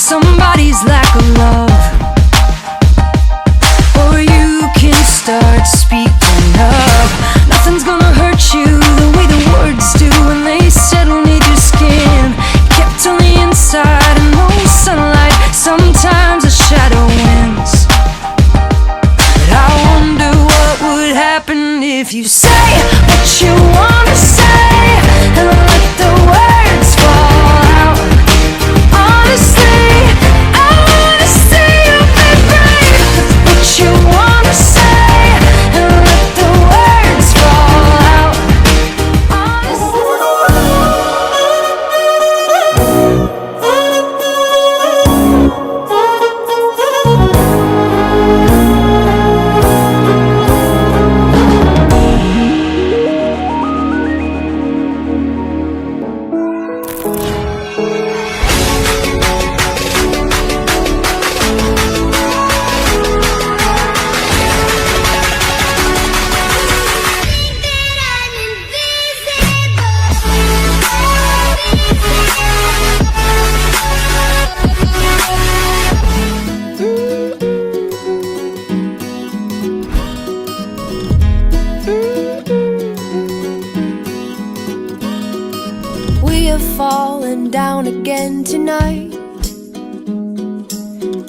somebody's lack of love, or you can start speaking up. Nothing's gonna hurt you the way the words do when they settle near your skin. Kept on the inside and no sunlight, sometimes a shadow wins. But I wonder what would happen if you say what you wanna say and let the words fall out. Honestly, I wanna see you be brave with what you wanna say and let the words fall out. We have fallen down again tonight.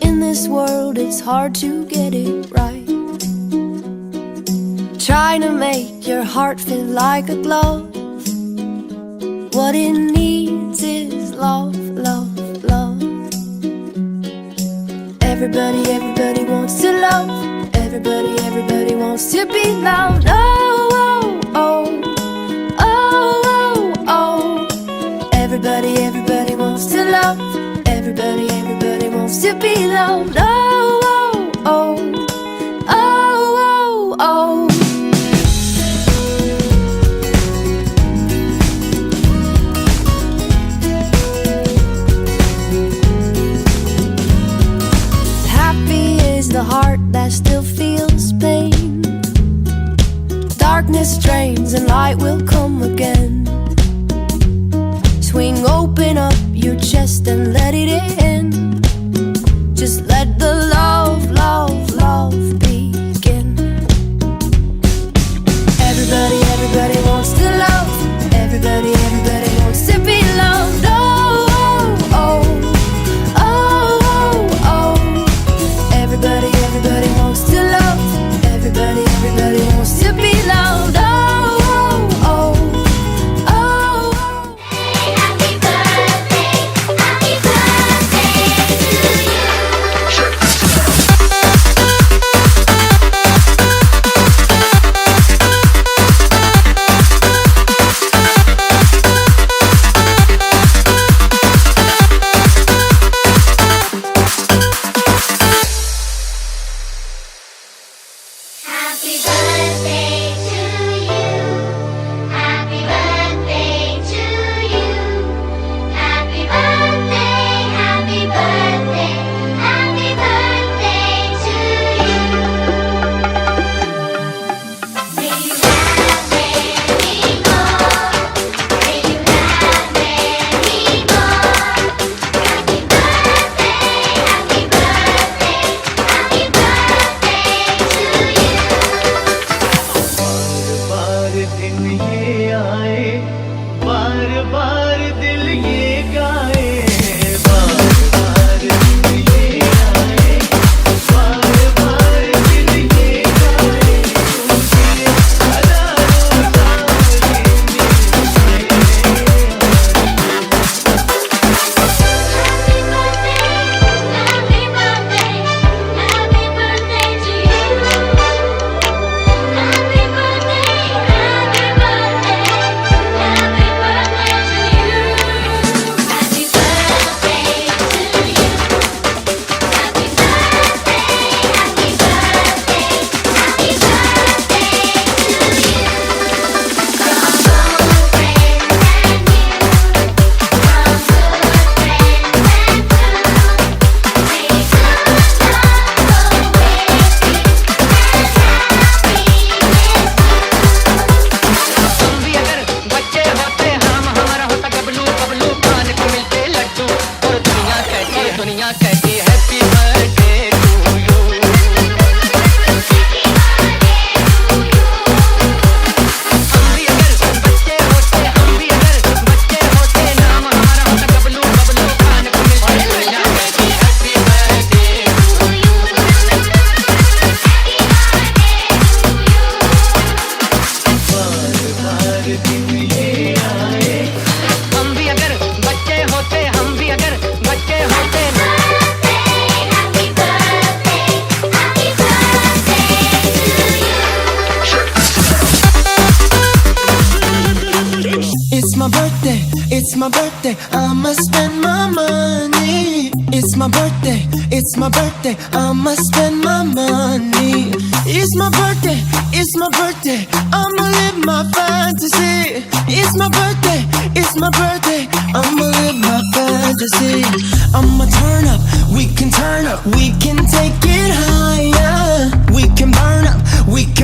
In this world it's hard to get it right. Trying to make your heart feel like a glove. What it needs is love, love, love. Everybody wants to love. Everybody wants to be loved. Oh, oh, oh. Oh, oh, oh. Everybody wants to love. Everybody wants to be loved. Oh, oh, oh. Oh, oh, oh. Happy is the heart that still feels pain. Darkness drains and light will come again. Swing open up your chest and let it in. Just let the दुनिया कहती happy birthday to you. It's my birthday, I'ma spend my money. It's my birthday, I'ma spend my money. It's my birthday, I'ma live my fantasy. It's my birthday, I'ma live my fantasy. I'ma turn up, we can take it higher. We can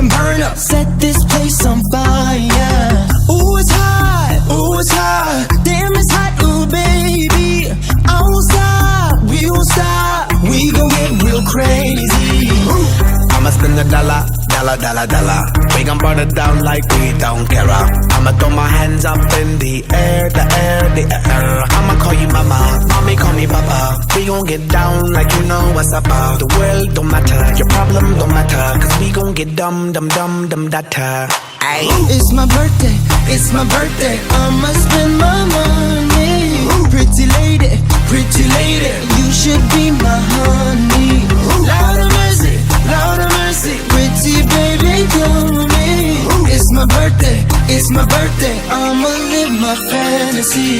burn up, set this place on fire. Ooh, it's hot, damn it's hot, ooh baby. I won't stop, we gon' get real crazy. I'ma spend $1, $1. We gon' burn it down like we don't care. I'ma throw my hands up in the air. I'ma call you mama, mommy call me papa. We gon' get down like you know what's up. The world don't matter, your problem don't matter, cause we gon' get dumb data. Ay. It's my birthday, I'ma spend my money. Pretty lady, you should be my honey. Lord of mercy, pretty baby, come with me. It's my birthday, I'ma live my fantasy.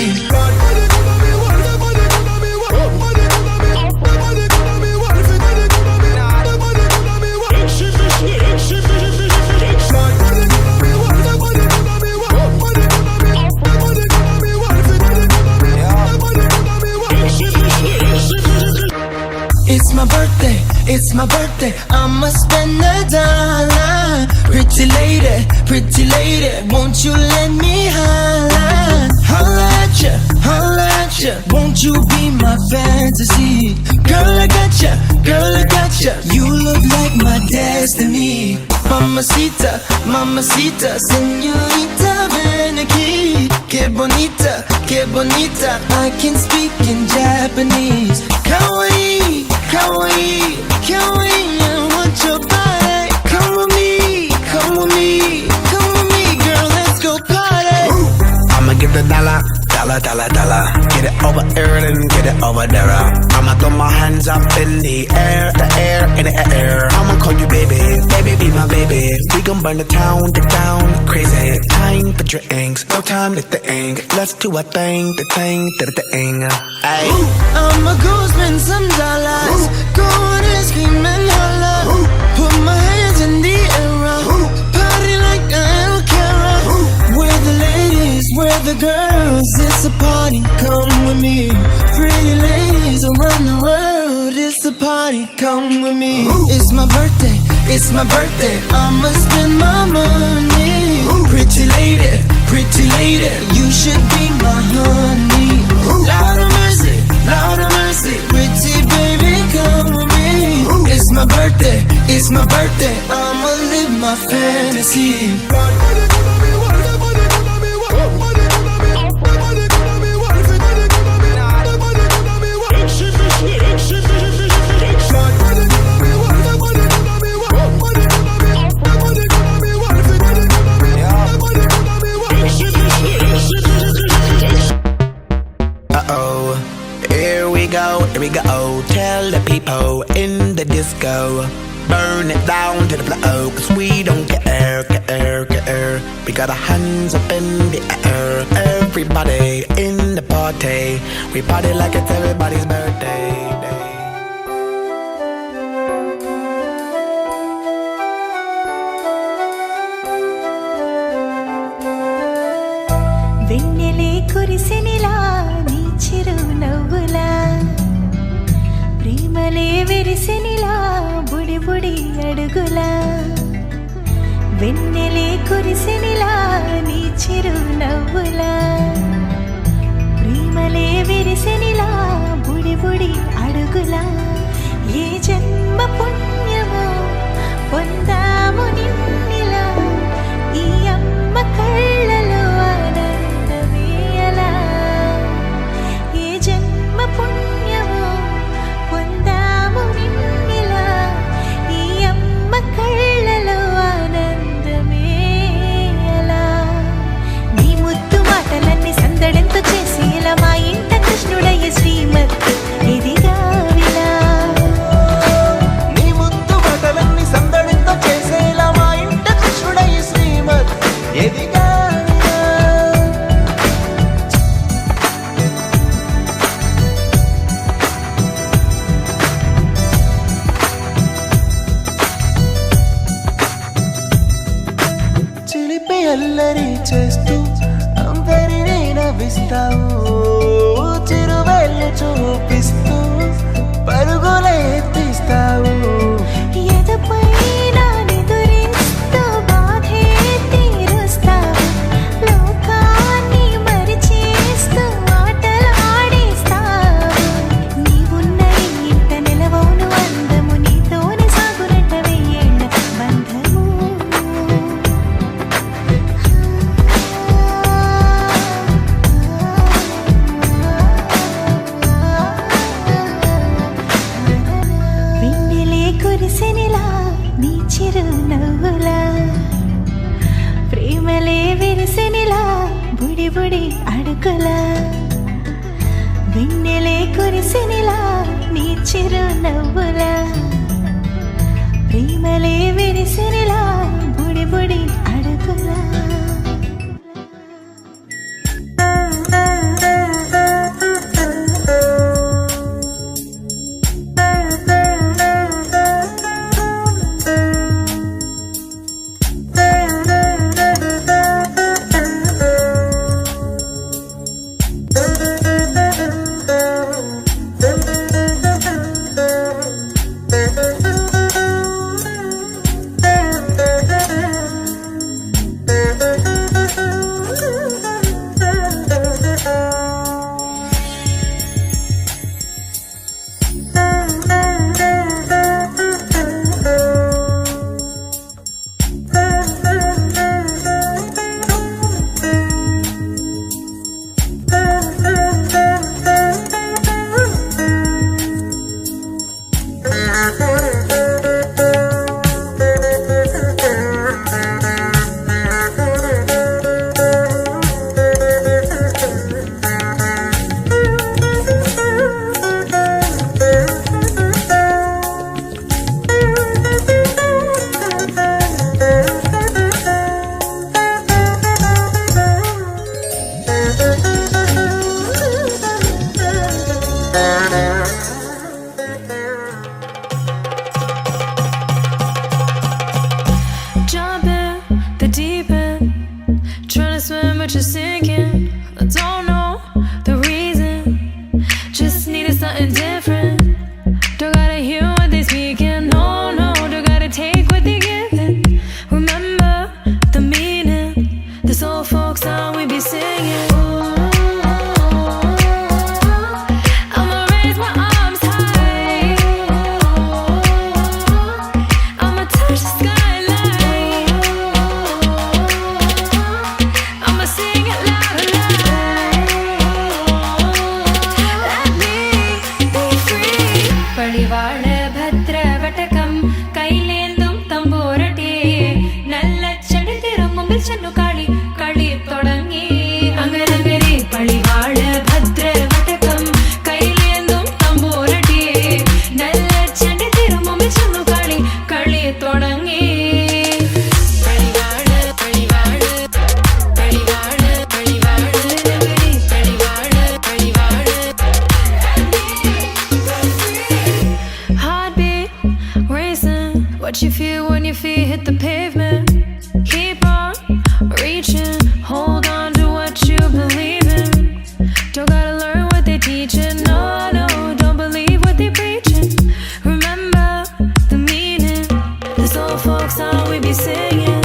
It's my birthday, I'ma spend $1. Pretty lady, won't you let me holla? Holla at ya, won't you be my fantasy? Girl, I gotcha, you look like my destiny. Mamacita, señorita, ven aquí. Que bonita, I can speak in Japanese. Kawaii, I want your body. Come with me, girl, let's go party. I'ma give the $1. Get it over here and get it over there. I'ma throw my hands up in the air. I'ma call you baby, be my baby. We gon' burn the town crazy. Time for drinks, no time to think. Let's do a thing, the thing. Ay. I'ma go spend some dollars. Go on and scream and holla. Put my hands in the air. Party like I don't care. Where the ladies, where the girls. It's a party, come with me. Pretty ladies around the world. It's a party, come with me. It's my birthday, I'ma spend my money. Pretty lady, you should be my honey. Lord of mercy, pretty baby, come with me. It's my birthday, I'ma live my fantasy. Here we go, tell the people in the disco, burn it down to the floor, cause we don't care. We got our hands up in the air, everybody in the party, we party like it's everybody's birthday. వెన్నెలే కురిసెనిలా నీ చిరు నవ్వులా ప్రేమలే విరిసెనిలా బుడి బుడి అడుగులా వెన్నెలే కురిసెనిలా నీ చిరు నవ్వులా ప్రేమలే విరిసెనిలా బుడి బుడి అల్లరి చేస్తూ అందరినీ నవ్విస్తావు చిరువేళ్ళు చూపిస్తూ పరుగులే తీస్తావు ఎదపై నా నిదురిస్తూ బాధే తీరుస్తావు లోకాన్ని మరిచేస్తూ ఆటలు ఆడిస్తావు నీవున్న ఇంత నిలవవును అందము నీతోనే సాగునట్ట వెయ్యేళ్ళ బంధము వెన్నెలే కురిసెనిలా నీ చిరునవ్వులా ప్రేమలే విరిసెనిలా బుడి బుడి అడుగులా వెన్నెలే కురిసెనిలా నీ చిరునవ్వులా ప్రేమలే విరిసెనిలా బుడి బుడి అడుగులా Jump in the deep end, trying to swim but you're sinking. I don't know the reason, just needed something different. Don't gotta hear what they speaking, no, no, don't gotta take what they giving. Remember the meaning, this old folk song we be singing. I'ma raise my arms high, I'ma touch the skyline, I'ma sing it loud and loud. Let me be free. പടിവാള ഭദ്രവടകം കൈലേന്തും തമ്പൂരട്ടി നല്ല ചെടിതിരും മുമ്പിൽ ചെന്നു കളി കളി തുടങ്ങി അങ്ങനെ പടിവാള ഭദ്രവടകം കൈലേന്തും തമ്പൂരട്ടി നല്ല ചെടിതിരും മുമ്പിൽ ചെന്നു കളി കളി തുടങ്ങി പടിവാള പടിവാള പടിവാള പടിവാള പടിവാള പടിവാള Heartbeat racing, what you feel when your feet hit the pavement. Keep on reaching, hold on to what you believe in. Don't gotta learn what they teaching, no, no, don't believe what they preaching. Remember the meaning, this old folk song we be singing.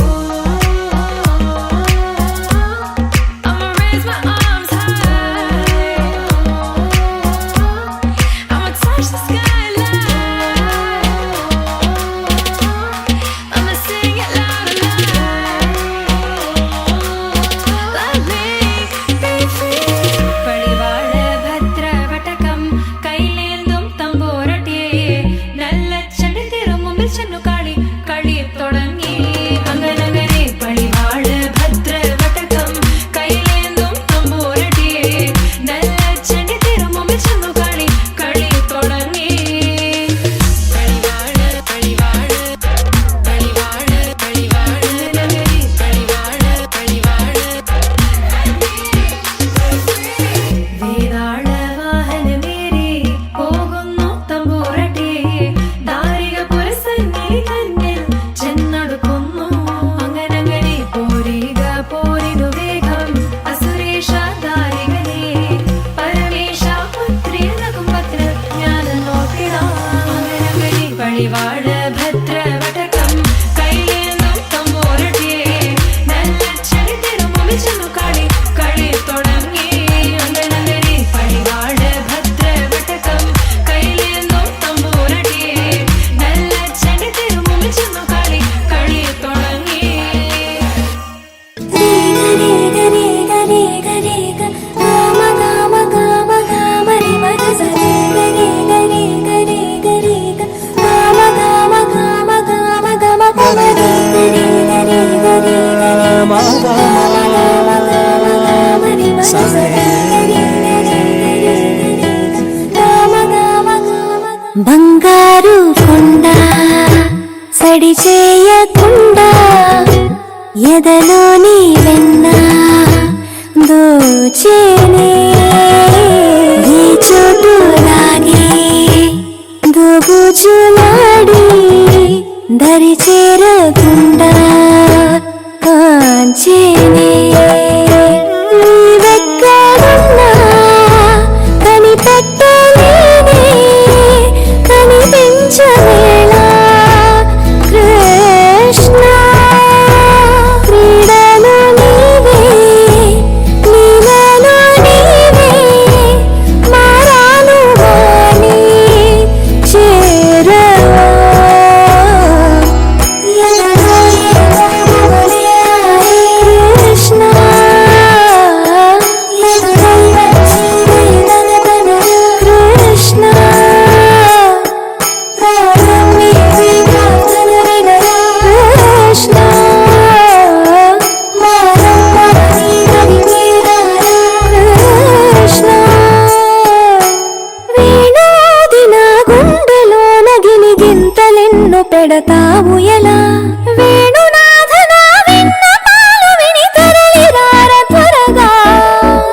I'ma raise my arms high, I'ma touch the skyline, I'ma sing it loud and loud. Let me be free. പടിവാള ഭദ്രവടകം കൈലേന്തും തമ്പൂരട്ടി നല്ല ചെടിതിരും മുമ്പിൽ ചെന്നു കളി കളി തുടങ്ങി അങ്ങനെ പടിവാള ഭദ്രവടകം കൈലേന്തും തമ്പൂരട്ടി നല്ല ചെടിതിരും മുമ്പിൽ ചെന്നു കളി കളി തുടങ്ങി പടിവാഴ ഭദ്രവടകം കൈലേന്തും തമ്പോരട്ടെ നല്ല ചെടി തിരുമുമിച്ചെന്നു കളി കളി തുടങ്ങി അങ്കനന്ദരി പടിവാഴ ഭദ്രവടകം കൈലേന്തും തമ്പോരട്ടെ നല്ല ചെടി തിരുമുമിച്ചെന്നു കളി കളി തുടങ്ങി బంగారు కొండ సడి చేయకుండా ఎదలోని వెన్న దోచేనే ఈ చోటు లాగే దోబుజులాడి దరి చేరకుండా కాంచేనే నీవెక్కడున్నా కనిపెట్టలేనే కనిపించవేళ కృష్ణ క్రీడలు నీవే నీలలో నీవే మారాను వాణి చేరవా కృష్ణ కృష్ణ కృష్ణ కృష్ణ వేణోది నా గుండెలోన గిలిగింతలెన్ను పెడతావు ఎలా వేణునాథ నా విన్నపాలు విని తరలి రార త్వరగా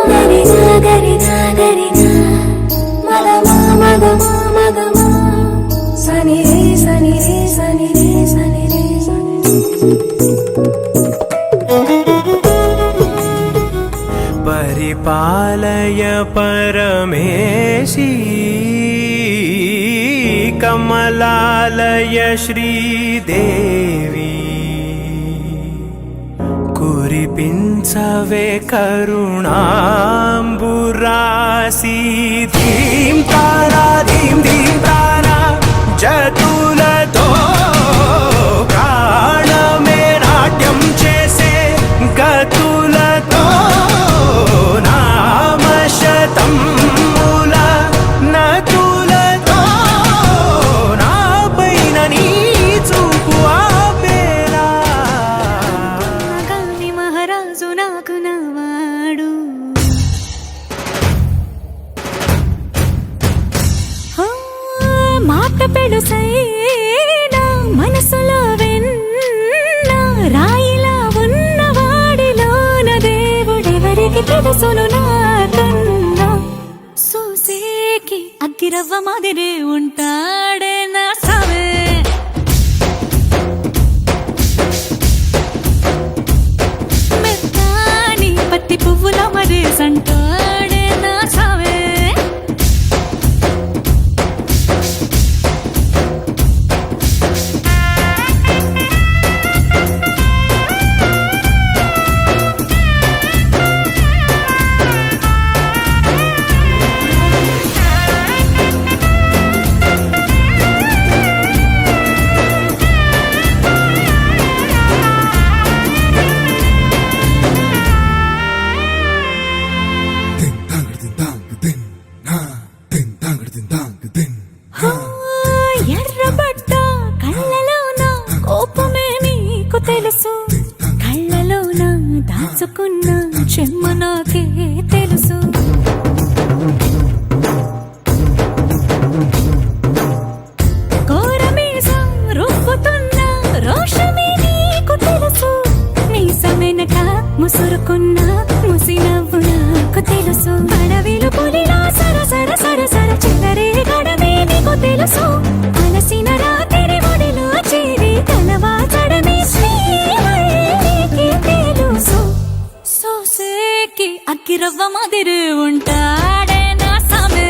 గరిజా గరిజా గరిజా మగమా మగమా మగమా సని రే సని రే సని రే సని రే పరిపాలయ పరమేశీ కమలాలయ శ్రీదేవి కురిపించవే కరుణాంబురాసి ధీం తారా ధీం ధీం తారా జతులతో ప్రాణమే నాట్యం చేసే గతులతో నామశతం మూల నతులతో నా పైన నీ చూపు ఆపేలా కాని మహారాజు నాకు నవాడు మాట పెడుసైనా మనసులో వెన్న రాయిలా ఉన్నవాడిలోన దేవుడెవరికి తెలుసును నాకన్నా సూసేకి అగ్గిరవ్వ మాదిరే ఉంటాడే నా సవే మెత్తాని పత్తి పువ్వుల మరే సంటాడే నా సవే ఎర్రబడ్డ కళ్ళలోన కోపమే నీకు తెలుసు కళ్ళలోన దాచుకున్న చెమ్మ నాకే తెలుసు కోరమీసం రుబ్బుతున్న రోషమే నీకు తెలుసు మీసమెనక ముసురుకున్న ముసినవ్వు నాకు తెలుసు అడవిలు పులిలా సర సర సర సర చిల్లరే గడమే నీకు తెలుసు అలసిన రాత్రి ఒడిలో చేరి కలవాచడమే శ్రీవల్లికి తెలుసు సోసేకి అగ్గిరవ్వ మాదిరి ఉంటాడే నా సమే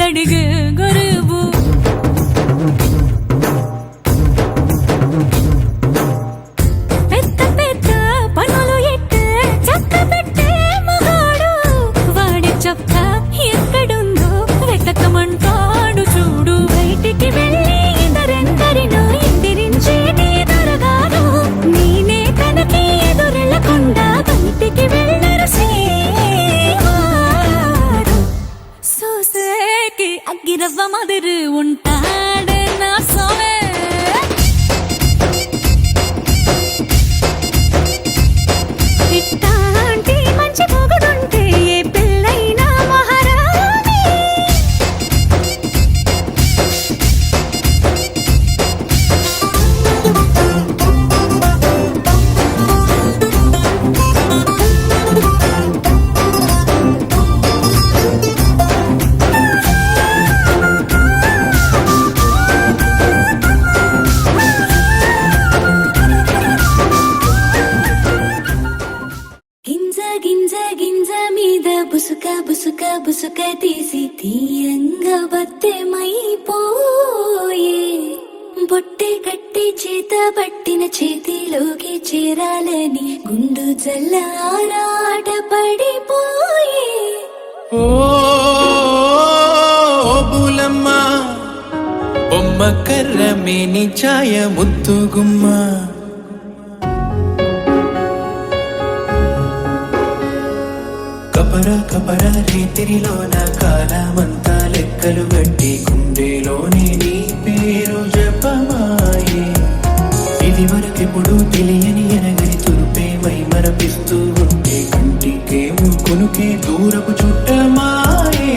కళ్ళడిగే గరీబు పెద్ద పెద్ద పనులు ఎట్టే చక్క పెట్టే మగాడు వాడి చొక్క ఎక్కడుందో వెతకమంటాడు చూడు బయటికి వెళ్ళి ఇద్దరెందరినో ఇందిరించేది దొరగారు నేనే తనకి ఎదురెళ్ళకుండా బయటికి వెళ్ళరు శ్రీవారు సోసేకి అగ్గిరవ్వ మదిరి ఉంటాడే నా సోమే ఇట్టాంటి మంచి మొగుడుంటే ఏ పిల్లైనా మహారాణి గింజ గింజ గింజ మీద బుసుక బుసుక బుసుక తీసి తీయంగా బత్తెమైపోయే బొట్టె కట్టి చేత పట్టిన చేతిలోకి చేరాలని గుండు జల్ల ఆరాట పడిపోయే ఓ బులమ్మ బొమ్మ కర్ర మేని ఛాయ ముద్దుగుమ్మ కపర కపర రీతిలోన కాలమంతా లెక్కలు గట్టి గుండెలోనే నీ పేరు జపమాయే ఇది వరకెప్పుడు తెలియని ఎనగని తురుపేమై మరపిస్తూ ఉంటే కంటికేమో కొనుకే దూరపు చుట్టమాయే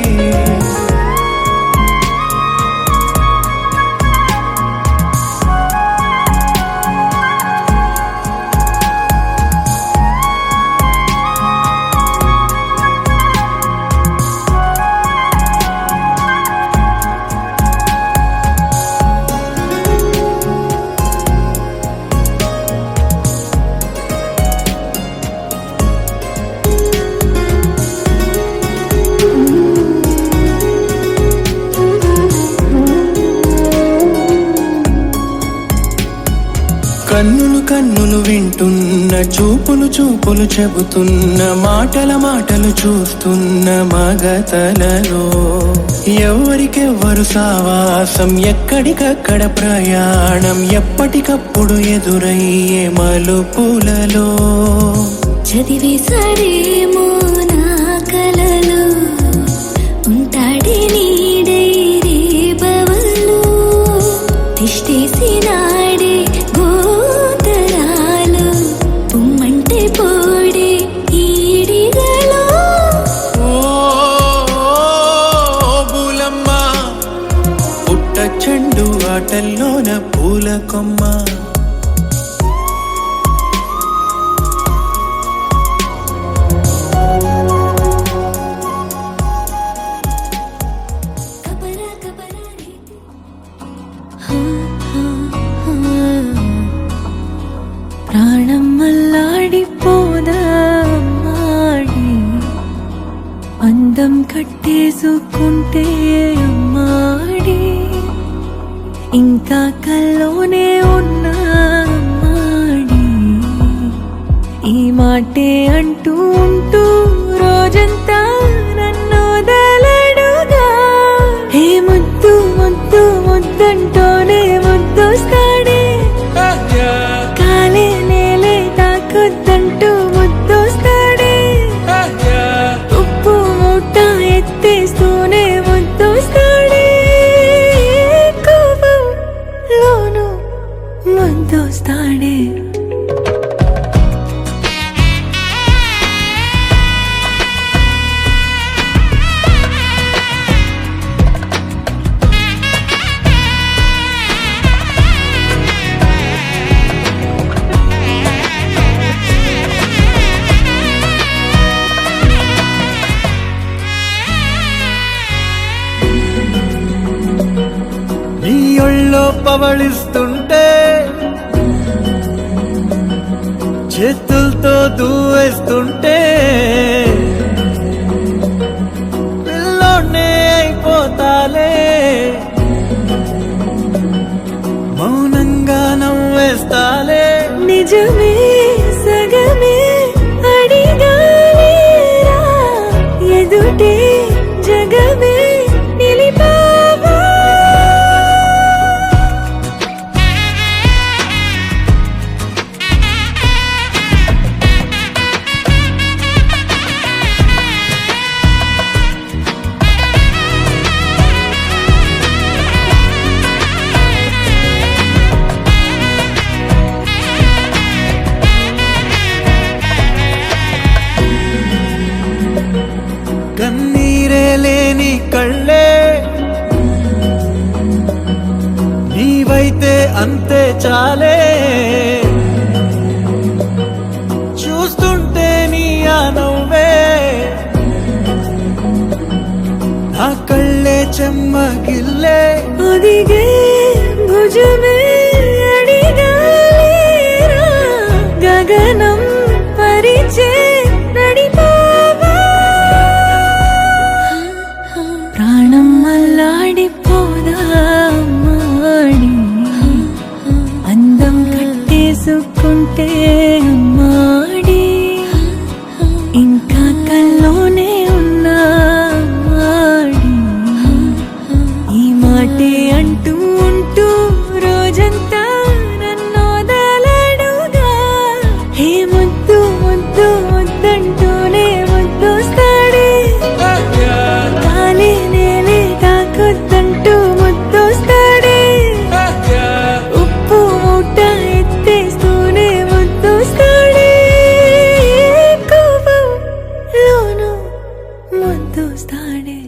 కన్నులు కన్నులు వింటున్న చూపులు చూపులు చెబుతున్న మాటల మాటలు చూస్తున్న మగతలలో ఎవరికెవ్వరు సావాసం ఎక్కడికక్కడ ప్రయాణం ఎప్పటికప్పుడు ఎదురయ్యే మలుపులలో చదివేశాడేమో నా కలలో ఉంటాడే నీడే రే బవలు తిష్టేసినాడే గోతరాలు పుమ్మంటే పోడే ఈడిగలో ఓ బులమ్మ పుట్ట చెండు ఆటల్లోన పూల కొమ్మ కబర కబర రే ప్రాణం మల్లాడిపోదా అమ్మాడి అందం కట్టేసుకుంటే అమ్మాడి ఇంకా కల్లోనే ఉన్నా అమ్మాడి ఈ మాటే అంటూ ఉంటూ రోజంతా నన్ను వదలడుగా హే ముద్దు ముద్దు ముద్దంటోనే ముద్దొస్తాడే కాలే నేలే తాకొద్దంటూ ముద్దొస్తాడే ఉప్పు మూట ఎత్తేస్తూనే ముద్దొస్తాడే కోపంలోను ముద్దొస్తాడే నీ ఒళ్ళో పవళిస్తుంటే చేతులతో దూవేస్తుంటే పిల్లోనే అయిపోతా గిల్లే ఒదిగే భుజమే అడిగాలేరా గగనం పరిచే నడిపావా ప్రాణం అల్లాడిపోదా అమ్మాడి అందం కట్టేసుకుంటే అమ్మాడి ఇంకా కల్లోనే ఉన్నా అమ్మాడి ఈ మాటే అంటూ ఉంటూ రోజంతా నన్నోదలడుగా హే ముద్దు ముద్దు ముద్దంటూనే ముద్దొస్తాడే కాలే నేలే తాకొద్దంటూ ముద్దొస్తాడే ఉప్పు మూట ఎత్తేస్తూనే ముద్దొస్తాడే కోపంలోనూ ముద్దొస్తాడే